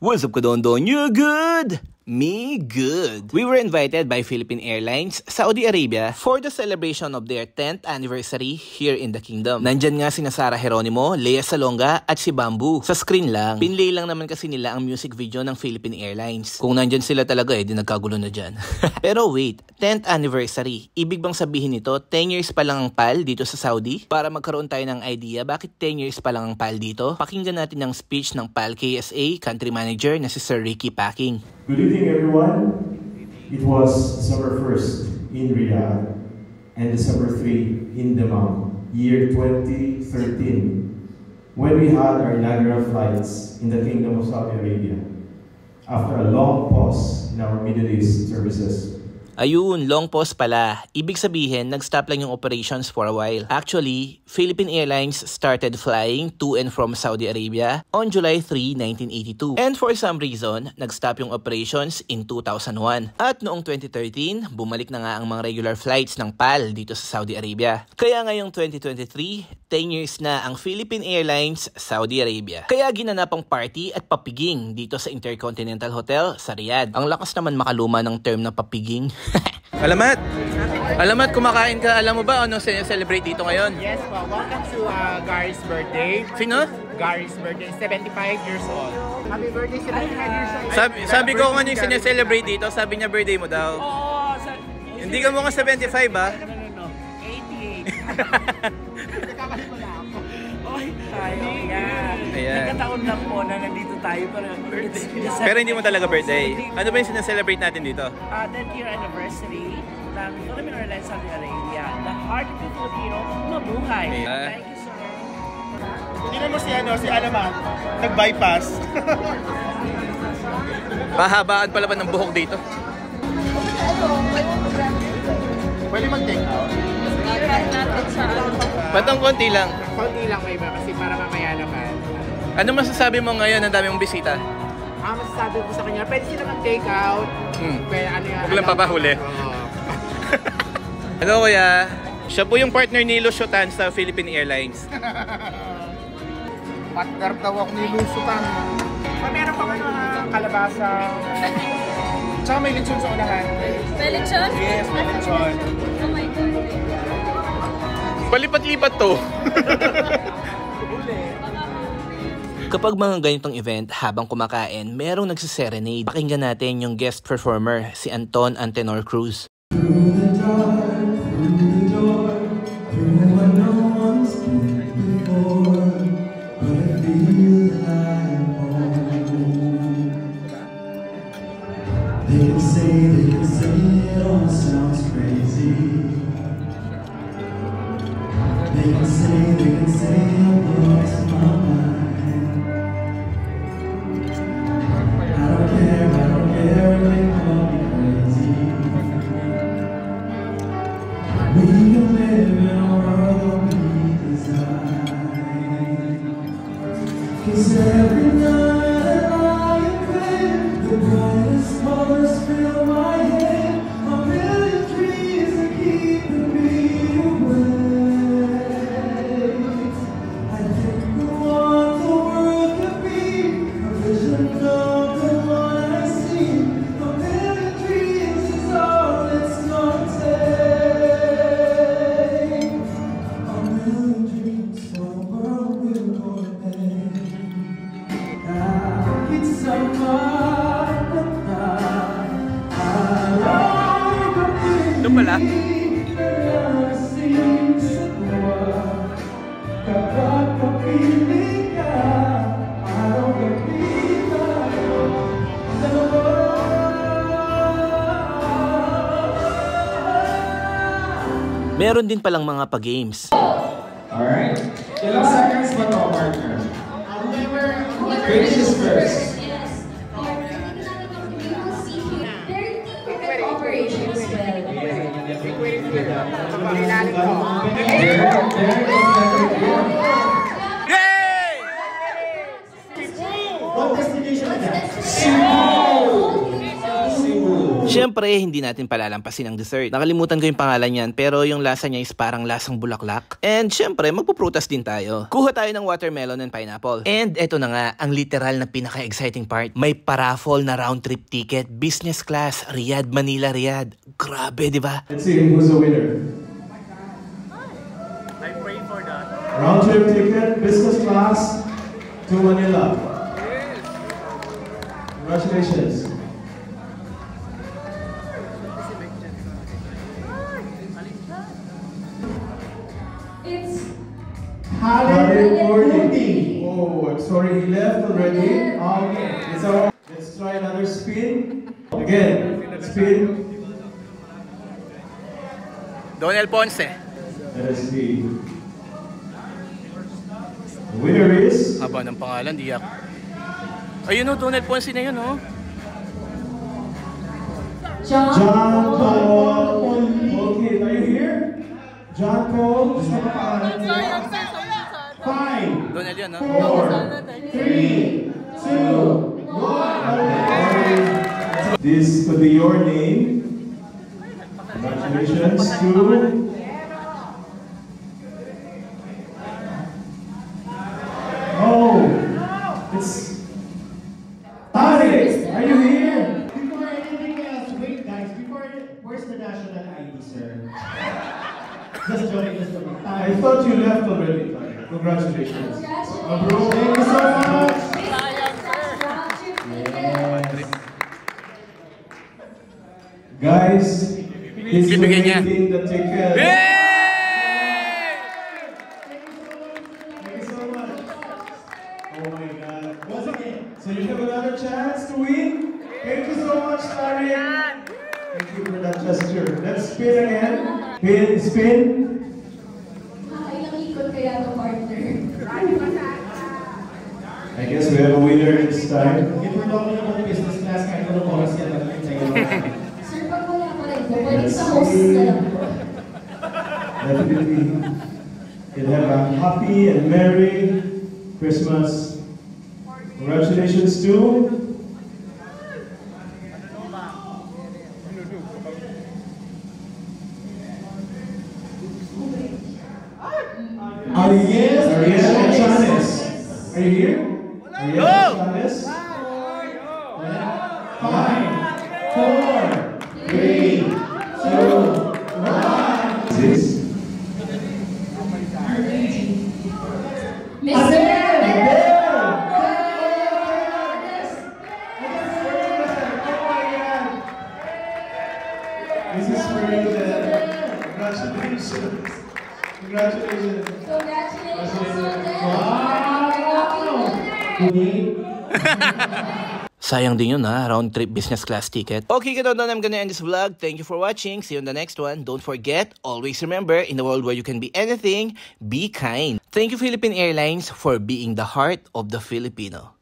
What's up, Kadondon? You good? Me good. We were invited by Philippine Airlines, Saudi Arabia, for the celebration of their 10th anniversary here in the kingdom. Nandyan nga sina Sarah Geronimo, Lea Salonga, at si Bamboo. Sa screen lang, pinlay lang naman kasi nila ang music video ng Philippine Airlines. Kung nandyan sila talaga di nagkagulo na dyan. Pero wait, 10th anniversary. Ibig bang sabihin nito, 10 years pa lang ang PAL dito sa Saudi? Para magkaroon tayo ng idea, bakit 10 years pa lang ang PAL dito? Pakinggan natin ang speech ng PAL KSA Country Manager na si Sir Ricky Packing. Good evening, everyone. It was December 1st in Riyadh and December 3 in Dammam, year 2013, when we had our inaugural flights in the Kingdom of Saudi Arabia after a long pause in our Middle East services. Ayun, long pause pala. Ibig sabihin, nag-stop lang yung operations for a while. Actually, Philippine Airlines started flying to and from Saudi Arabia on July 3, 1982. And for some reason, nag-stop yung operations in 2001. At noong 2013, bumalik na nga ang mga regular flights ng PAL dito sa Saudi Arabia. Kaya ngayong 2023, 10 years na ang Philippine Airlines Saudi Arabia. Kaya ginanap ang party at papiging dito sa Intercontinental Hotel sa Riyadh. Ang lakas naman makaluma ng term na papiging. Alamat! Alamat, kumakain ka. Alam mo ba ano celebrate dito ngayon? Yes po. Welcome to Gary's birthday. Sino? Gary's birthday. 75 years old. Happy birthday, 75 years old. Sabi ko kung ano yung celebrate dito, sabi niya birthday mo daw. Oo. Hindi ka mo nga 75 ba? No. 88. Nagkakalit mo na ako. Oy, tayo. Ayan. Nagkataon lang po na nandito tayo para birthday. Pero hindi mo talaga birthday. Ano ba yung sineselebrate natin dito? 10th year anniversary ng Philippine Airlines Saudi Arabia. The heart of the Filipino, mabuhay. Thank you, sir. Tingnan mo si Alamat, nag-bypass. Pahabaan pala ba ng buhok dito? Pwede mag-take out? Patang konti lang. Konti lang may iba kasi para mamaya naman. Ano masasabi mo ngayon ang dami mong bisita? Masasabi ko sa kanya, pwede sila mag-take out. Pwede, ano yan? Huwag lang papahuli. Hello kuya, siya po yung partner ni Lusutan sa Philippine Airlines. Partner daw ako ni Lusutan. Meron pa mga kalabasa. Tsaka may lechon sa unahan. May lechon? Yes, may lechon. Oh my God. Palipat-lipat to. Kapag mga ganitong event, habang kumakain, merong nagsiserenade. Pakinggan natin yung guest performer, si Anton Antenor Cruz. They can say it all sounds crazy. They can say I've lost my mind. I don't care if they call me crazy. We can live in a world we design. 'Cause every night I pray the brightest colors fill my head. A million dreams that keep me away. I think of what the world could be, a vision of the one I see. A million dreams is all it's gonna take. A million dreams for a world we're gonna make. It's so far. Ito pala. Meron din palang mga pa-games. Alright. Ilang seconds ba ito, partner? Finish this first. Yay! What destination is that? Cebu! Siyempre, hindi natin palalampasin ang dessert. Nakalimutan ko yung pangalan niyan, pero yung lasa niya is parang lasang bulaklak. And siyempre, magpuprutas din tayo. Kuha tayo ng watermelon and pineapple. And eto na nga, ang literal na pinaka-exciting part. May paraffle na round trip ticket, business class, Riyadh, Manila, Riyadh. Grabe, di ba? Let's see who's the winner. I pray for that. Round trip ticket, business class to Manila. Congratulations. It's Khalid Kurdi. Oh, I'm sorry, he left already. Okay, it's all. Let's try another spin. Again, spin. Donel Ponce. Let us see. The winner is Haba ng pangalan, diyak. Ayun o, Donel Ponce na yun o. John Paul. Okay, are you here? John Paul. Five, Donel yun o. 4, 3, 2, 1. This could be your name. Congratulations to it's Tarek. Are you here? Before anything else, wait guys, where's the national ID, sir? Just joking, just joking. I thought you left already. Tarek. Congratulations. Bro, thank you so much. Guys, he's donating the ticket. Thank you so much. Oh my God. Once again, so you have another chance to win. Thank you so much, Tarek. Thank you for that gesture. Let's spin again. Spin. Ilang ikot kaya ito, partner? I guess we have a winner this time. If we're talking about business class, kahit anong oras yan, Sir, pag wala pa rin po, balik sa host na lang po. Definitely. You'll have a happy and merry Christmas. Congratulations to Ariel and Chanes. Are you here? Ariel and Chanes? 5, 4, 3, 2, 1. Six. This is for you, Congratulations. Congratulations. Sayang din yun ha, round trip business class ticket. Okay, ganun na, I'm gonna end this vlog. Thank you for watching. See you in the next one. Don't forget, always remember, in a world where you can be anything, be kind. Thank you Philippine Airlines for being the heart of the Filipino.